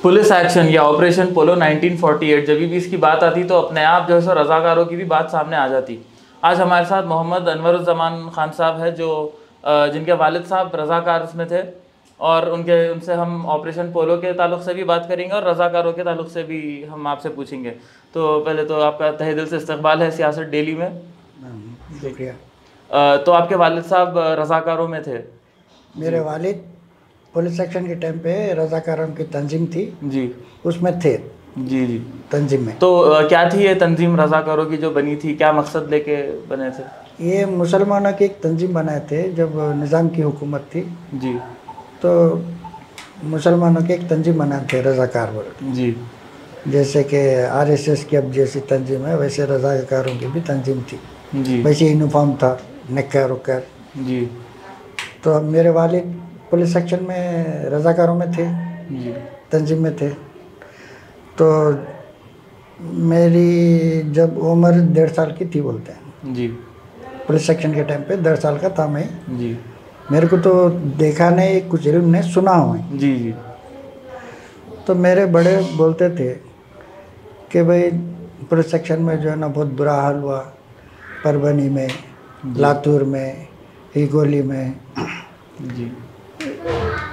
Police action या operation पोलो 1948, जब भी इसकी बात आती तो अपने आप जो है सो रज़ाकारों की भी बात सामने आ जाती। आज हमारे साथ मोहम्मद अनवरुज़्ज़मान खान साहब है, जो जिनके वालिद साहब रज़ाकार में थे, और उनसे हम ऑपरेशन पोलो के ताल्लुक़ से भी बात करेंगे और रज़ाकारों के ताल्लुक़ से भी हम आपसे पूछेंगे। तो पहले तो आपका तहे दिल से इस्तक़बाल है सियासत डेली में। शुक्रिया। तो आपके वालिद साहब रज़ाकारों में थे? मेरे वालिद पुलिस सेक्शन के टाइम पे रज़ाकारों की तंजीम थी जी, उसमें थे। जी जी। तंजीम में तो क्या थी ये तंजीम रज़ाकारों की जो बनी थी, क्या मकसद लेके बने थे? ये मुसलमानों की एक तंजीम बनाए थे जब निज़ाम की हुकूमत थी, जी, तो मुसलमानों की एक तंजीम बनाए थे रज़ाकार बोल। जी, जैसे कि आरएसएस की अब जैसी तंजीम है वैसे रज़ाकारों की भी तंजीम थी, जी, वैसे यूनिफॉर्म था, निक्कर उक्कर। जी, तो अब मेरे वालिद पुलिस सेक्शन में रज़ाकारों में थे, जी, तंजीम में थे। तो मेरी जब उम्र 1.5 साल की थी बोलते हैं, जी, पुलिस सेक्शन के टाइम पे 1.5 साल का था मैं। जी, मेरे को तो देखा नहीं, कुछ इल्म नहीं, सुना हुआ है। जी, जी, तो मेरे बड़े बोलते थे कि भाई पुलिस सेक्शन में जो है ना बहुत बुरा हाल हुआ, परभनी में, लातूर में, हिगोली में जी,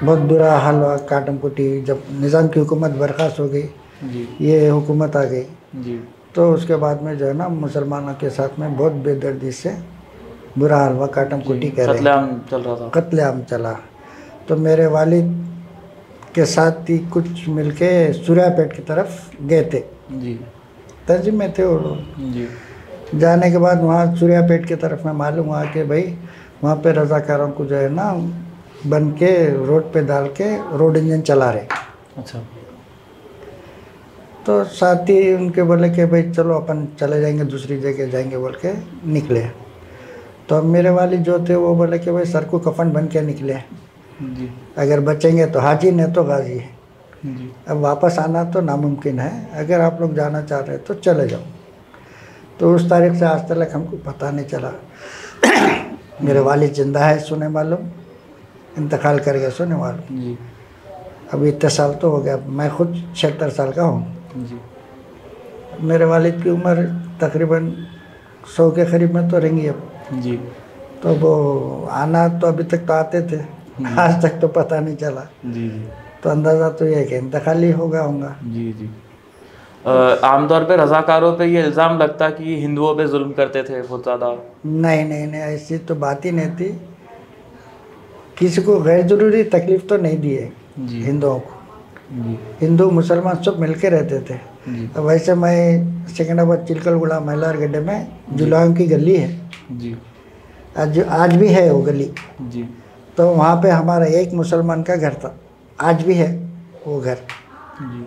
बहुत बुरा हाल हुआ। काटमकुटी जब निज़ाम की हुकूमत बर्खास्त हो गई, जी, ये हुकूमत आ गई, जी, तो उसके बाद में जो है ना मुसलमानों के साथ में बहुत बेदर्दी से बुरा हाल हुआ। काटमकुटी कह रहे हैं, कत्लेआम चल रहा था। कत्लेआम चला। तो मेरे वालिद के साथ ही कुछ मिलके सूर्यापेट की तरफ गए थे, जी, तंजीम में थे वो लोग। जी, जाने के बाद वहाँ सूर्यापेट की तरफ में मालूम हुआ कि भाई वहाँ पे रज़ाकारों को जो है ना बन के रोड पे डाल के रोड इंजन चला रहे। अच्छा, तो साथ ही उनके बोले कि भाई चलो अपन चले जाएंगे, दूसरी जगह जाएंगे बोल के निकले। तो अब मेरे वालिद जो थे वो बोले कि भाई सर को कफन बन के निकले, जी, अगर बचेंगे तो हाजी, नहीं तो गाजी है। जी, अब वापस आना तो नामुमकिन है, अगर आप लोग जाना चाह रहे हैं तो चले जाओ। तो उस तारीख से आज तक हमको पता नहीं चला। मेरे वालिद जिंदा है सुने मालूम, इंतकाल कर गया सुने मालूम। जी, अभी इतने साल तो हो गया, मैं खुद 76 साल का हूँ। जी, मेरे वालिद की उम्र तकरीबन 100 के करीब में तो रहेंगी अब। जी, तो वो आना तो अभी तक तो आते थे, आज तक तो पता नहीं चला। जी, जी, तो अंदाज़ा तो ये है कि इंतकाल ही होगा होगा। जी, जी। आमतौर पे रज़ाकारों पे ये इल्ज़ाम लगता कि हिंदुओं पे जुल्म करते थे बहुत ज़्यादा। नहीं नहीं नहीं, ऐसी तो बात ही नहीं थी। किसी को गैर ज़रूरी तकलीफ़ तो नहीं दी है जी, हिंदुओं को। जी, हिंदू मुसलमान सब मिल के रहते थे। जी, अब वैसे मैं सिकंदराबाद चिलकलगुड़ा महिलार गड्ढे में जुलाम की गली है, जी, आज भी है वो गली। जी, तो वहाँ पे हमारा एक मुसलमान का घर था, आज भी है वो घर। जी,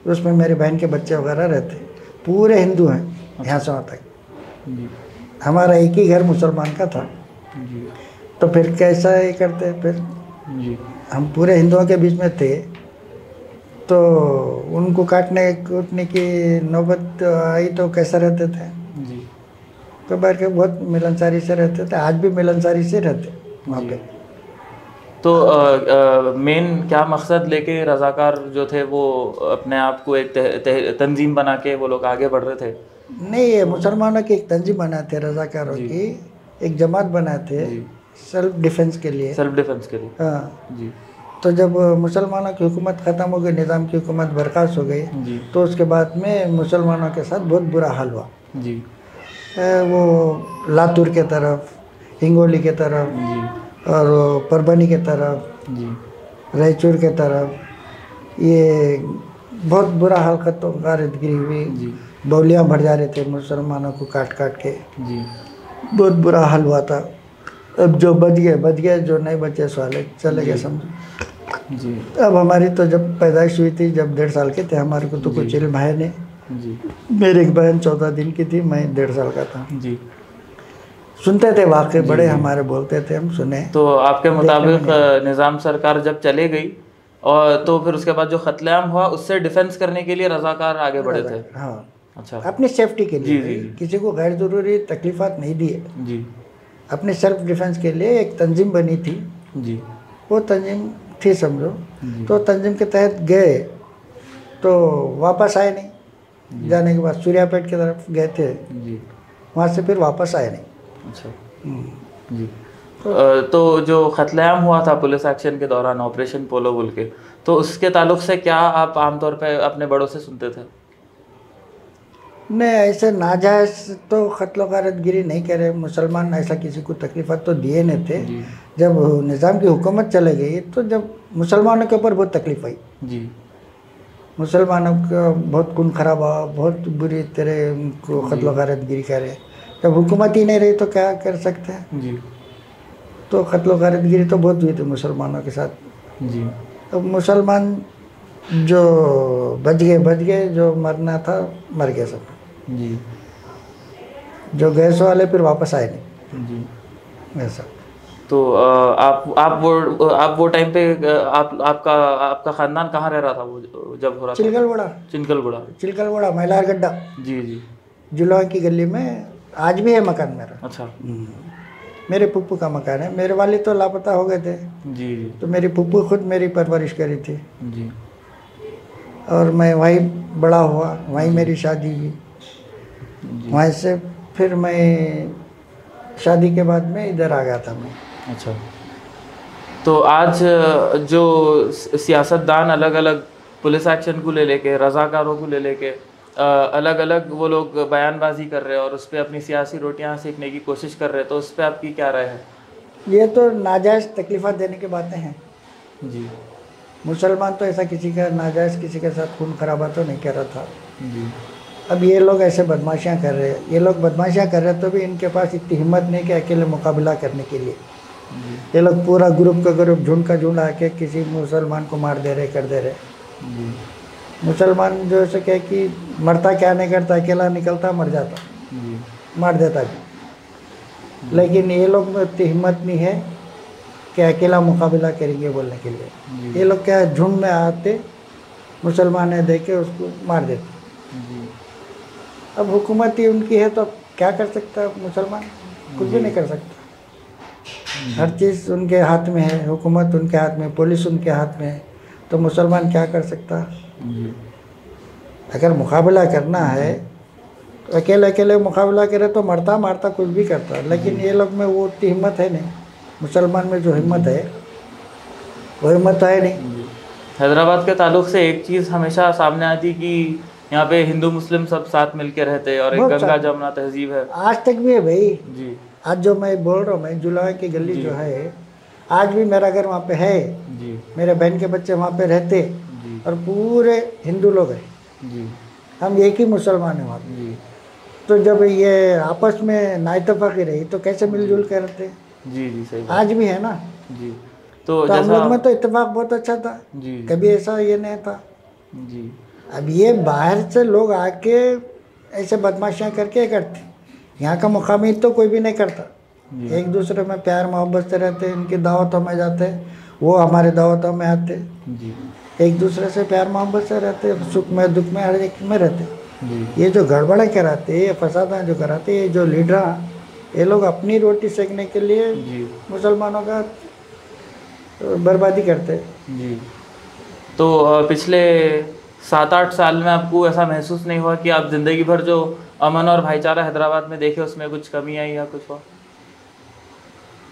उसमें मेरी बहन के बच्चे वगैरह रहते, पूरे हिंदू हैं यहाँ से वहाँ तक। जी, हमारा एक ही घर मुसलमान का था, जी, तो फिर कैसा ये करते फिर। जी, हम पूरे हिंदुओं के बीच में थे, तो उनको काटने कूटने की नौबत आई तो कैसा रहते थे। जी, तो बैठ के बहुत मिलनसारी से रहते थे, आज भी मिलनसारी से रहते वहाँ पे। तो मेन क्या मकसद लेके रज़ाकार जो थे वो अपने आप को एक तंजीम बना के वो लोग आगे बढ़ रहे थे? नहीं, ये मुसलमानों की एक तंजीम बनाए थे रज़ाकारों जी। की, एक जमात बनाए थे जी, सेल्फ डिफेंस के लिए। सेल्फ डिफेंस के लिए। हाँ, जी, तो जब मुसलमानों की हुकूमत ख़त्म हो गई, निज़ाम की हुकूमत बर्खास्त हो गई, जी, तो उसके बाद में मुसलमानों के साथ बहुत बुरा हाल हुआ। जी, वो लातूर के तरफ, हिंगोली के तरफ, जी, और वो परभनी के तरफ, जी, रायचूर के तरफ, ये बहुत बुरा हाल खत्म गारदगिरी हुई। जी, बौलियाँ भर जा रहे थे मुसलमानों को काट काट के, जी, बहुत बुरा हाल हुआ था। अब जो बच गए, जो नहीं बचे साले चले गए समझो। जी, अब हमारी तो जब पैदाइश हुई थी, जब 1.5 साल के थे, हमारे को तो कुछ इल्म है नहीं। जी, मेरी एक बहन 14 दिन की थी, मैं 1.5 साल का था। जी। सुनते थे वाक़े, बड़े हमारे बोलते थे, हम सुने। तो आपके मुताबिक देखने निज़ाम सरकार जब चले गई और तो फिर उसके बाद जो कत्लेआम हुआ उससे डिफेंस करने के लिए रज़ाकार आगे बढ़े थे? हाँ, अच्छा, अपनी सेफ्टी के लिए। जी, जी, किसी को गैर ज़रूरी तकलीफ़ात नहीं दिए, जी, अपने अपनी सेल्फ डिफेंस के लिए एक तंजीम बनी थी। जी, वो तंजीम थी समझो। जी, तो तंजीम के तहत गए, तो वापस आए नहीं। जाने के बाद सूर्यापेट की तरफ गए थे, जी। वहाँ से फिर वापस आए नहीं। अच्छा जी। तो जो कत्लेआम हुआ था पुलिस एक्शन के दौरान ऑपरेशन पोलो बोल के, तो उसके ताल्लुक से क्या आप आमतौर पे अपने बड़ों से सुनते थे? नहीं, ऐसे नाजायज़ तो कत्ल गारतगिरी नहीं करे, मुसलमान ऐसा किसी को तकलीफ़ तो दिए नहीं थे। जी। जब निज़ाम की हुकूमत चले गई तो जब मुसलमानों के ऊपर बहुत तकलीफ़ आई, जी। मुसलमानों का बहुत खून खराब हुआ, बहुत बुरी तरह उनको कत्ल गारतगिरी करे। जब हुकूमत ही नहीं रही तो क्या कर सकते हैं। जी। तो कत्ल गारतगिरी तो बहुत हुई थी मुसलमानों के साथ। जी। तो मुसलमान जो बच गए, जो मरना था मर गए सब। जी। जो गैस वाले फिर वापस आए नहीं, जी। ऐसा। तो आप वो टाइम पे आपका ख़ानदान कहाँ रह रहा था वो जब हो रहा था? चिलकलगुड़ा चिनकलगुड़ा। मैलारगड्डा, जी। जी। जुलवा की गली में आज भी है मकान मेरा। अच्छा। मेरे पुप्पू का मकान है। मेरे वालिद तो लापता हो गए थे, जी। जी। तो मेरी पुप्पू खुद मेरी परवरिश करी थी, जी। और मैं वहीं बड़ा हुआ, वहीं मेरी शादी हुई। जी। वहीं से फिर मैं शादी के बाद में इधर आ गया था मैं। अच्छा। तो आज जो सियासतदान अलग अलग पुलिस एक्शन को ले लेके, रज़ाकारों को ले लेके अलग अलग वो लोग बयानबाजी कर रहे हैं और उस पर अपनी सियासी रोटियां सेकने की कोशिश कर रहे हैं, तो उस पर आपकी क्या राय है? ये तो नाजायज़ तकलीफ़ा देने की बातें हैं। जी। मुसलमान तो ऐसा किसी का नाजायज़ किसी के साथ खून खराबा तो नहीं कर रहा था। जी। अब ये लोग ऐसे बदमाशियाँ कर रहे हैं, ये लोग बदमाशियाँ कर रहे हैं तो भी इनके पास इतनी हिम्मत नहीं कि अकेले मुकाबला करने के लिए। ये लोग पूरा ग्रुप का ग्रुप, झुंड का झुंड आके किसी मुसलमान को मार दे रहे, कर दे रहे। जी। मुसलमान जो ऐसे क्या कि मरता क्या नहीं करता, अकेला निकलता मर जाता, जी। मार देता भी। लेकिन ये लोग में इतनी हिम्मत नहीं है कि अकेला मुकाबला करेंगे बोलने के लिए। ये लोग क्या झुंड में आते, मुसलमान है देख के उसको मार देते। अब हुकूमत ही उनकी है तो क्या कर सकता है मुसलमान? कुछ भी नहीं कर सकता। हर चीज़ उनके हाथ में है, हुकूमत उनके हाथ में, पुलिस उनके हाथ में है, तो मुसलमान क्या कर सकता? अगर मुकाबला करना है तो अकेले मुकाबला करे तो मरता मारता कुछ भी करता, लेकिन ये लोग में वो उतनी हिम्मत है नहीं। मुसलमान में जो हिम्मत है वो हिम्मत है नहीं। हैदराबाद के ताल्लुक से एक चीज़ हमेशा सामने आती कि यहाँ पे हिंदू मुस्लिम सब साथ मिलके रहते हैं और एक गंगा जमुना तहजीब है। आज तक भी है भाई। जी। आज जो मैं बोल रहा हूँ, मैं जुलवा की गली जो है, आज भी मेरा घर वहाँ पे है। जी। मेरे बहन के बच्चे वहाँ पे रहते जी। और पूरे हिंदू लोग हैं। जी। हम एक ही मुसलमान हैं वहाँ पे। जी। तो जब ये आपस में नाइतफाकी रही तो कैसे मिलजुल कर रहते? जी। जी सही। आज भी है ना। जी। तो हम लोग में तो इत्तेफाक बहुत अच्छा था। जी। कभी ऐसा ये नहीं था। जी। अब ये बाहर से लोग आके ऐसे बदमाशियाँ करके करते, यहाँ का मुकामी तो कोई भी नहीं करता। एक दूसरे में प्यार मोहब्बत से रहते, इनकी दावतों में जाते, वो हमारे दावतों में आते। जी। एक दूसरे से प्यार मोहब्बत से रहते, सुख में दुख में हर एक में रहते। जी। ये जो गड़बड़े कराते, ये फसादा जो कराते, ये जो लीडर, ये लोग अपनी रोटी सेकने के लिए मुसलमानों का बर्बादी करते। जी। तो पिछले 7-8 साल में आपको ऐसा महसूस नहीं हुआ कि आप ज़िंदगी भर जो अमन और भाईचारा हैदराबाद में देखे उसमें कुछ कमी आई या कुछ हुआ?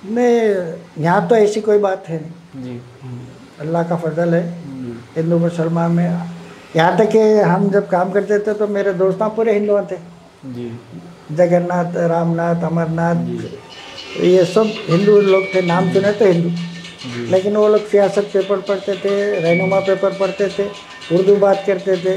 नहीं, यहाँ तो ऐसी कोई बात है नहीं। जी। अल्लाह का फजल है हिंदू मुसलमान में। यहाँ तक कि हम जब काम करते थे तो मेरे दोस्त पूरे हिंदू थे। जी। जगन्नाथ, रामनाथ, अमरनाथ, ये सब हिंदू लोग थे। नाम सुने तो हिंदू, लेकिन वो लोग सियासत पेपर पढ़ते थे, रहनुमा पेपर पढ़ते थे, उर्दू बात करते थे।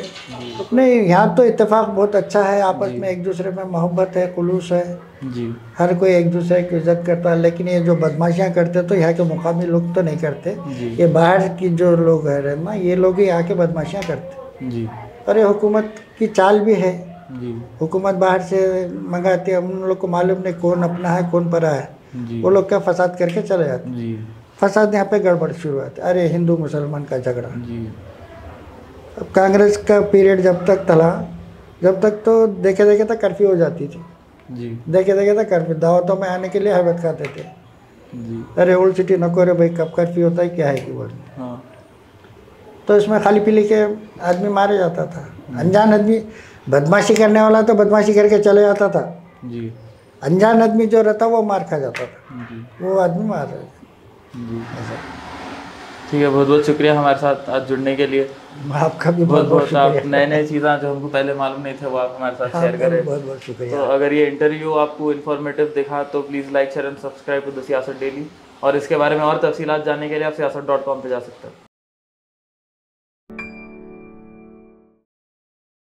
नहीं, यहाँ तो इत्तेफाक बहुत अच्छा है, आपस में एक दूसरे में मोहब्बत है, खुलूस है। जी। हर कोई एक दूसरे की इज्जत करता है। लेकिन ये जो बदमाशियाँ करते तो यहाँ के मुकामी लोग तो नहीं करते, ये बाहर की जो लोग है ना, ये लोग ही आके बदमाशियाँ करते। जी। अरे हुकूमत की चाल भी है। जी। हुकूमत बाहर से मंगाती है, उन लोग को मालूम नहीं कौन अपना है कौन परा है। वो लोग क्या फसाद करके चले जाते। जी। फसाद यहाँ पे गड़बड़ शुरू होता है। अरे हिंदू मुसलमान का झगड़ा। जी। अब कांग्रेस का पीरियड जब तक चला, जब तक तो देखे देखे तक कर्फ्यू हो जाती थी। जी। देखे देखे तक कर्फ्यू, दावतों में आने के लिए हैबत खाते थे। जी। अरे ओल्ड सिटी नको रे भाई, कब कर्फ्यू होता है क्या है कि बोल। हाँ। तो इसमें खाली पीली के आदमी मारे जाता था। अनजान आदमी बदमाशी करने वाला तो बदमाशी करके चले जाता था जी। अनजान आदमी जो रहता वो मार खा जाता था जी वो आदमी मार रहे थे जी। ऐसा। ठीक है, बहुत बहुत शुक्रिया हमारे साथ आज जुड़ने के लिए। आपका भी बहुत बहुत आप शुक्रिया। नए नए चीज़ें जो हमको पहले मालूम नहीं थे वो आप हमारे साथ शेयर करें। बहुत बहुत शुक्रिया। तो अगर ये इंटरव्यू आपको इन्फॉर्मेटिव दिखा तो please like share and subscribe to the Siasat daily, और इसके बारे में और तफसीलात जानने के लिए आप siyaasat.com पे जा सकते हैं।